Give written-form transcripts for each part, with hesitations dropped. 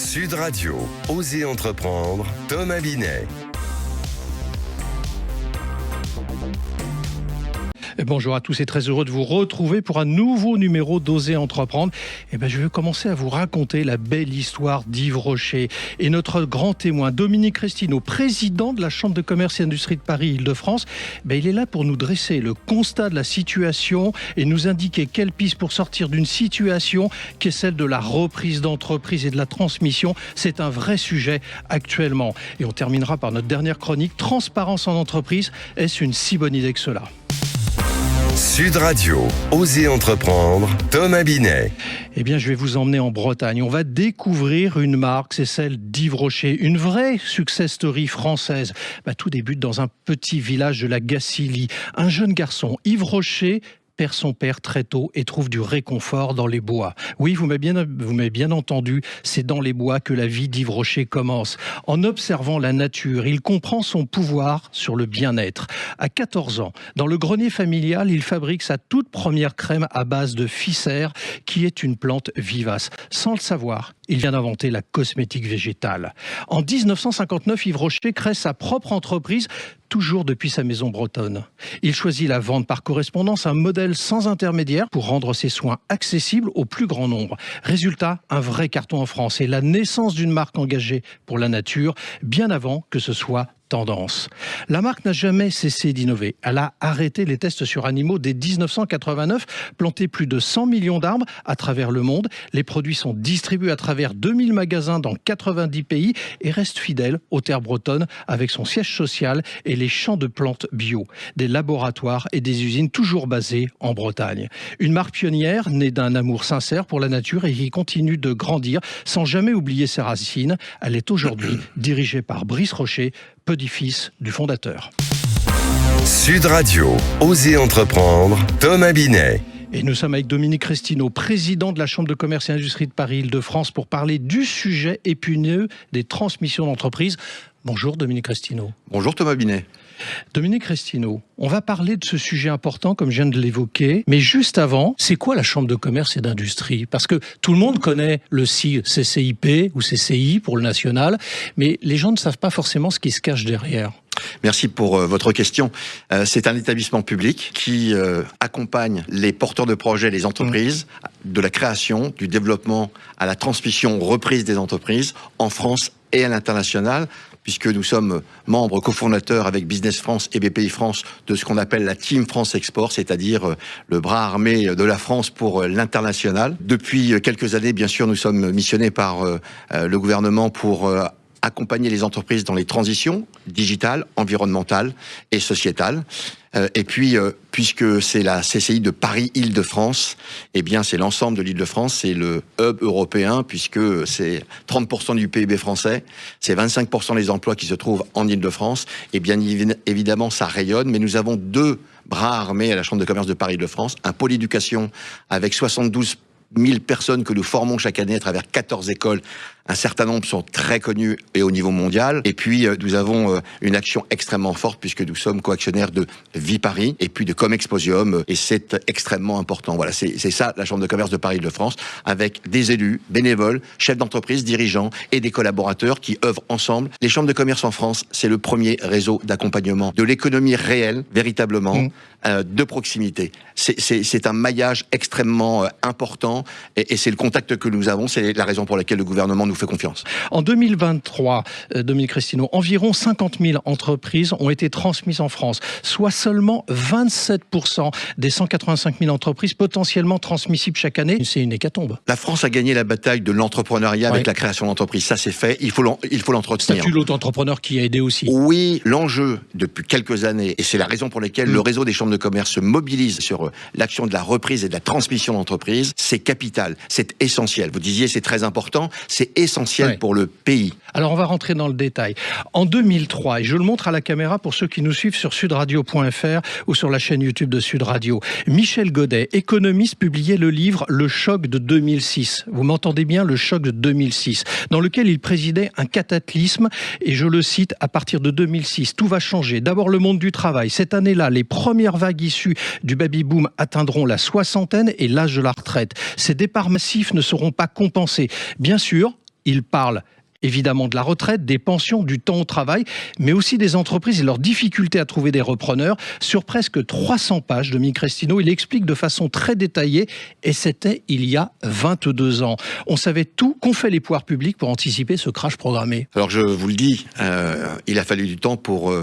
Sud Radio, Osez entreprendre, Thomas Binet. Bonjour à tous et très heureux de vous retrouver pour un nouveau numéro d'Osez entreprendre. Je vais commencer à vous raconter la belle histoire d'Yves Rocher et notre grand témoin Dominique Restineau, président de la Chambre de commerce et industrie de Paris-Île-de-France. Il est là pour nous dresser le constat de la situation et nous indiquer quelles pistes pour sortir d'une situation qui est celle de la reprise d'entreprise et de la transmission. C'est un vrai sujet actuellement. Et on terminera par notre dernière chronique, transparence en entreprise. Est-ce une si bonne idée que cela ? Sud Radio, Osez entreprendre, Thomas Binet. Je vais vous emmener en Bretagne. On va découvrir une marque, c'est celle d'Yves Rocher, une vraie success story française. Tout débute dans un petit village de la Gacilly. Un jeune garçon, Yves Rocher, perd son père très tôt et trouve du réconfort dans les bois. Oui, vous m'avez bien entendu, c'est dans les bois que la vie d'Yves Rocher commence. En observant la nature, il comprend son pouvoir sur le bien-être. À 14 ans, dans le grenier familial, il fabrique sa toute première crème à base de ficère, qui est une plante vivace. Sans le savoir, il vient d'inventer la cosmétique végétale. En 1959, Yves Rocher crée sa propre entreprise, toujours depuis sa maison bretonne. Il choisit la vente par correspondance, un modèle sans intermédiaire pour rendre ses soins accessibles au plus grand nombre. Résultat, un vrai carton en France et la naissance d'une marque engagée pour la nature, bien avant que ce soit tendance. La marque n'a jamais cessé d'innover. Elle a arrêté les tests sur animaux dès 1989, planté plus de 100 millions d'arbres à travers le monde. Les produits sont distribués à travers 2000 magasins dans 90 pays et reste fidèle aux terres bretonnes avec son siège social et les champs de plantes bio. Des laboratoires et des usines toujours basées en Bretagne. Une marque pionnière née d'un amour sincère pour la nature et qui continue de grandir sans jamais oublier ses racines. Elle est aujourd'hui dirigée par Brice Rocher, petit-fils du fondateur. Sud Radio, Osez entreprendre, Thomas Binet. Et nous sommes avec Dominique Restineau, président de la Chambre de commerce et industrie de Paris-Île-de-France, pour parler du sujet épineux des transmissions d'entreprise. Bonjour Dominique Restineau. Bonjour Thomas Binet. Dominique Restineau, on va parler de ce sujet important comme je viens de l'évoquer, mais juste avant, c'est quoi la Chambre de commerce et d'industrie ? Parce que tout le monde connaît le CCIP ou CCI pour le national, mais les gens ne savent pas forcément ce qui se cache derrière. Merci pour votre question. C'est un établissement public qui accompagne les porteurs de projets, les entreprises, de la création, du développement à la transmission, reprise des entreprises en France et à l'international, puisque nous sommes membres cofondateurs avec Business France et BPI France de ce qu'on appelle la Team France Export, c'est-à-dire le bras armé de la France pour l'international. Depuis quelques années, bien sûr, nous sommes missionnés par le gouvernement pour accompagner les entreprises dans les transitions digitales, environnementales et sociétales. Et puis, puisque c'est la CCI de Paris-Île-de-France, c'est l'ensemble de l'Île-de-France, c'est le hub européen, puisque c'est 30% du PIB français, c'est 25% des emplois qui se trouvent en Île-de-France, et bien évidemment, ça rayonne, mais nous avons deux bras armés à la Chambre de commerce de Paris-Île-de-France, un pôle éducation avec 72 000 personnes que nous formons chaque année à travers 14 écoles. Un certain nombre sont très connus et au niveau mondial. Et puis, nous avons une action extrêmement forte puisque nous sommes coactionnaires de Viparis et puis de Comexposium. Et c'est extrêmement important. Voilà, c'est ça, la Chambre de commerce de Paris-Île-de-France, avec des élus, bénévoles, chefs d'entreprise, dirigeants et des collaborateurs qui œuvrent ensemble. Les chambres de commerce en France, c'est le premier réseau d'accompagnement de l'économie réelle, véritablement, de proximité. C'est un maillage extrêmement important et c'est le contact que nous avons. C'est la raison pour laquelle le gouvernement nous fait confiance. En 2023, Dominique Restineau, environ 50 000 entreprises ont été transmises en France, soit seulement 27% des 185 000 entreprises potentiellement transmissibles chaque année. C'est une hécatombe. La France a gagné la bataille de l'entrepreneuriat avec la création d'entreprises. Ça, c'est fait. Il faut l'entretenir. Statut de l'auto-entrepreneur qui a aidé aussi. Oui, l'enjeu depuis quelques années, et c'est la raison pour laquelle le réseau des chambres de commerce se mobilise sur l'action de la reprise et de la transmission d'entreprise, c'est capital, c'est essentiel. Vous disiez c'est très important, c'est essentiel pour le pays. Alors on va rentrer dans le détail. En 2003, et je le montre à la caméra pour ceux qui nous suivent sur sudradio.fr ou sur la chaîne YouTube de Sud Radio, Michel Godet, économiste, publiait le livre Le choc de 2006. Vous m'entendez bien, le choc de 2006, dans lequel il présidait un cataclysme, et je le cite, à partir de 2006, tout va changer. D'abord le monde du travail. Cette année-là, les premières vagues issues du baby-boom atteindront la soixantaine et l'âge de la retraite. Ces départs massifs ne seront pas compensés. Bien sûr, Il parle évidemment de la retraite, des pensions, du temps au travail, mais aussi des entreprises et leurs difficultés à trouver des repreneurs. Sur presque 300 pages, Dominique Crestino, il explique de façon très détaillée, et c'était il y a 22 ans. On savait tout qu'ont fait les pouvoirs publics pour anticiper ce crash programmé. Alors je vous le dis, il a fallu du temps pour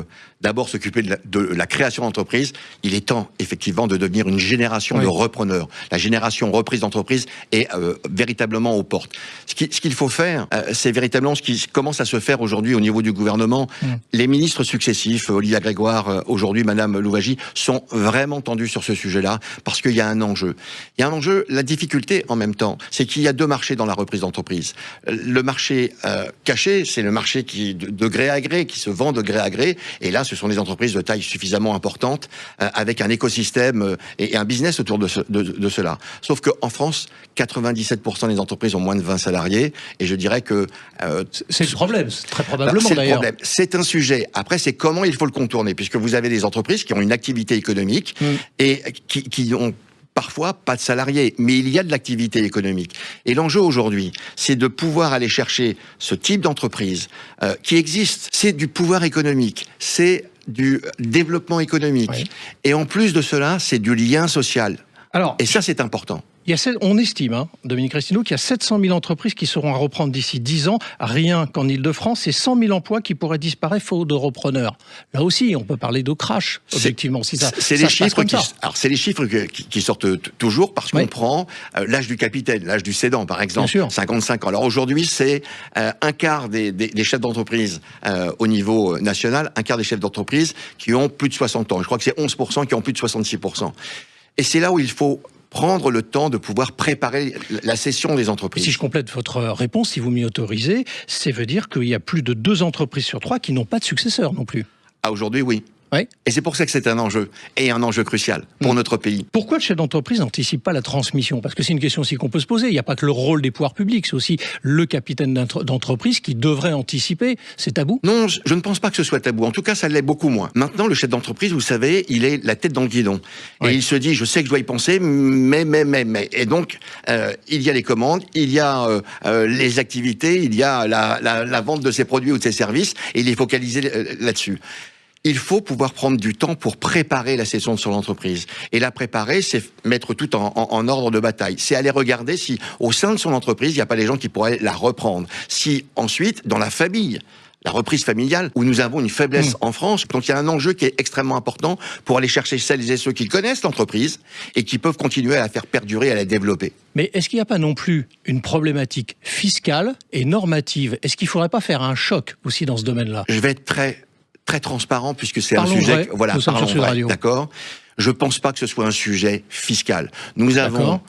d'abord s'occuper de la création d'entreprises. Il est temps effectivement de devenir une génération de repreneurs. La génération reprise d'entreprise est véritablement aux portes. Ce qu'il faut faire, c'est véritablement ce qui commence à se faire aujourd'hui au niveau du gouvernement. Les ministres successifs, Olivia Grégoire, aujourd'hui Madame Louwagie, sont vraiment tendus sur ce sujet-là parce qu'il y a un enjeu. Il y a un enjeu, la difficulté en même temps, c'est qu'il y a deux marchés dans la reprise d'entreprise. Le marché caché, c'est le marché qui de gré à gré, qui se vend de gré à gré, et là ce sont des entreprises de taille suffisamment importante avec un écosystème et un business autour de cela. Sauf qu'en France, 97% des entreprises ont moins de 20 salariés, et je dirais que c'est le problème, très probablement d'ailleurs. C'est un sujet. Après, c'est comment il faut le contourner, puisque vous avez des entreprises qui ont une activité économique et qui ont parfois pas de salariés, mais il y a de l'activité économique. Et l'enjeu aujourd'hui, c'est de pouvoir aller chercher ce type d'entreprise qui existe. C'est du pouvoir économique, c'est du développement économique. Et en plus de cela, c'est du lien social. Et ça, c'est important. On estime, Dominique Crestino, qu'il y a 700 000 entreprises qui seront à reprendre d'ici 10 ans, rien qu'en Ile-de-France, et 100 000 emplois qui pourraient disparaître faute de repreneurs. Là aussi, on peut parler de crash, objectivement. C'est les chiffres qui sortent toujours parce qu'on prend l'âge du capitaine, l'âge du cédant, par exemple, 55 ans. Alors aujourd'hui, c'est un quart des chefs d'entreprise au niveau national, un quart des chefs d'entreprise qui ont plus de 60 ans. Je crois que c'est 11% qui ont plus de 66%. Et c'est là où il faut prendre le temps de pouvoir préparer la cession des entreprises. Si je complète votre réponse, si vous m'y autorisez, ça veut dire qu'il y a plus de 2 entreprises sur 3 qui n'ont pas de successeur non plus. Aujourd'hui, oui. Et c'est pour ça que c'est un enjeu, et un enjeu crucial pour notre pays. Pourquoi le chef d'entreprise n'anticipe pas la transmission? Parce que c'est une question aussi qu'on peut se poser. Il n'y a pas que le rôle des pouvoirs publics, c'est aussi le capitaine d'entreprise qui devrait anticiper. C'est tabou? Non, je ne pense pas que ce soit tabou. En tout cas, ça l'est beaucoup moins. Maintenant, le chef d'entreprise, vous savez, il est la tête dans le guidon. Et il se dit, je sais que je dois y penser, mais. Et donc, il y a les commandes, il y a les activités, il y a la vente de ses produits ou de ses services, et il est focalisé là-dessus. Il faut pouvoir prendre du temps pour préparer la cession de son entreprise. Et la préparer, c'est mettre tout en ordre de bataille. C'est aller regarder si, au sein de son entreprise, il n'y a pas des gens qui pourraient la reprendre. Si, ensuite, dans la famille, la reprise familiale, où nous avons une faiblesse en France. Donc il y a un enjeu qui est extrêmement important pour aller chercher celles et ceux qui connaissent l'entreprise et qui peuvent continuer à la faire perdurer, à la développer. Mais est-ce qu'il n'y a pas non plus une problématique fiscale et normative? Est-ce qu'il ne faudrait pas faire un choc aussi dans ce domaine-là? Je vais être très transparent, puisque c'est un sujet... Voilà, parlons vrai, d'accord. Je ne pense pas que ce soit un sujet fiscal. Nous avons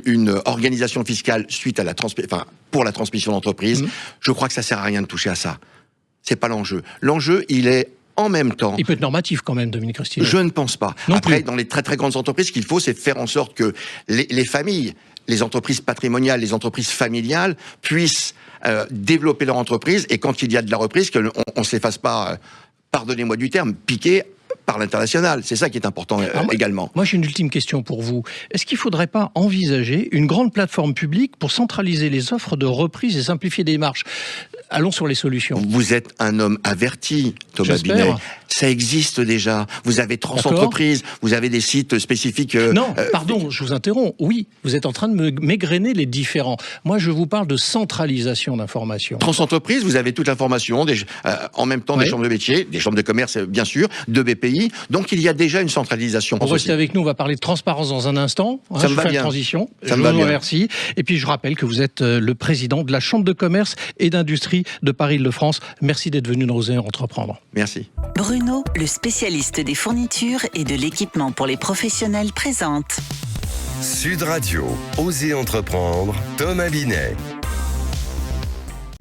une organisation fiscale suite à pour la transmission d'entreprise. Je crois que ça sert à rien de toucher à ça. C'est pas l'enjeu. L'enjeu, il est en même temps... Il peut être normatif quand même, Dominique Crestino. Je ne pense pas. Après, dans les très très grandes entreprises, ce qu'il faut, c'est faire en sorte que les familles, les entreprises patrimoniales, les entreprises familiales puissent développer leur entreprise, et quand il y a de la reprise, qu'on ne se les fasse pas, pardonnez-moi du terme, piquer par l'international. C'est ça qui est important également. Moi, j'ai une ultime question pour vous. Est-ce qu'il ne faudrait pas envisager une grande plateforme publique pour centraliser les offres de reprise et simplifier les démarches? Allons sur les solutions. Vous êtes un homme averti, Thomas Binet. Ça existe déjà. Vous avez Transentreprise, vous avez des sites spécifiques... Non, pardon, je vous interromps. Oui, vous êtes en train de m'égrener les différents. Moi, je vous parle de centralisation d'informations. Transentreprise, vous avez toute l'information, en même temps des chambres de métiers, des chambres de commerce, bien sûr, de BPI. Donc, il y a déjà une centralisation. Vous restez avec nous, on va parler de transparence dans un instant. Ça me va bien. La transition. Je vous remercie. Et puis, je rappelle que vous êtes le président de la Chambre de commerce et d'industrie de Paris-Île-de-France. Merci d'être venu dans Oser Entreprendre. Merci. Bruno, le spécialiste des fournitures et de l'équipement pour les professionnels, présente Sud Radio, Oser Entreprendre, Thomas Binet.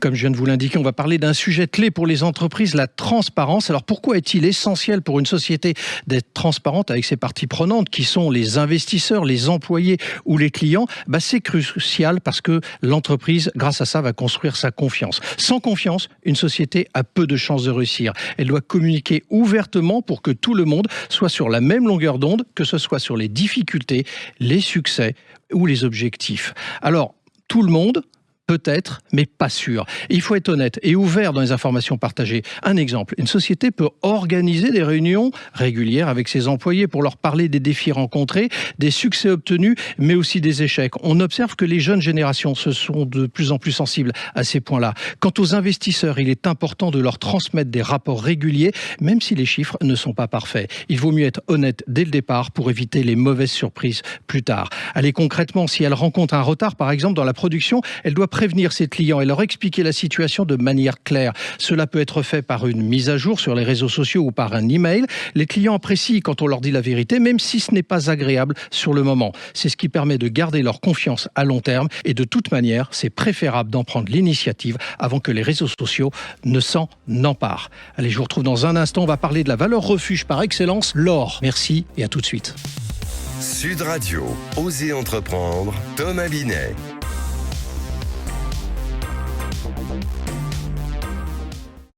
Comme je viens de vous l'indiquer, on va parler d'un sujet clé pour les entreprises, la transparence. Alors pourquoi est-il essentiel pour une société d'être transparente avec ses parties prenantes, qui sont les investisseurs, les employés ou les clients? C'est crucial parce que l'entreprise, grâce à ça, va construire sa confiance. Sans confiance, une société a peu de chances de réussir. Elle doit communiquer ouvertement pour que tout le monde soit sur la même longueur d'onde, que ce soit sur les difficultés, les succès ou les objectifs. Alors, tout le monde. Peut-être, mais pas sûr. Et il faut être honnête et ouvert dans les informations partagées. Un exemple, une société peut organiser des réunions régulières avec ses employés pour leur parler des défis rencontrés, des succès obtenus, mais aussi des échecs. On observe que les jeunes générations se sont de plus en plus sensibles à ces points-là. Quant aux investisseurs, il est important de leur transmettre des rapports réguliers, même si les chiffres ne sont pas parfaits. Il vaut mieux être honnête dès le départ pour éviter les mauvaises surprises plus tard. Allez, concrètement, si elle rencontre un retard, par exemple, dans la production, elle doit prévenir ses clients et leur expliquer la situation de manière claire. Cela peut être fait par une mise à jour sur les réseaux sociaux ou par un email. Les clients apprécient quand on leur dit la vérité, même si ce n'est pas agréable sur le moment. C'est ce qui permet de garder leur confiance à long terme et de toute manière, c'est préférable d'en prendre l'initiative avant que les réseaux sociaux ne s'en emparent. Allez, je vous retrouve dans un instant. On va parler de la valeur refuge par excellence, l'or. Merci et à tout de suite. Sud Radio, Osez entreprendre, Thomas Binet.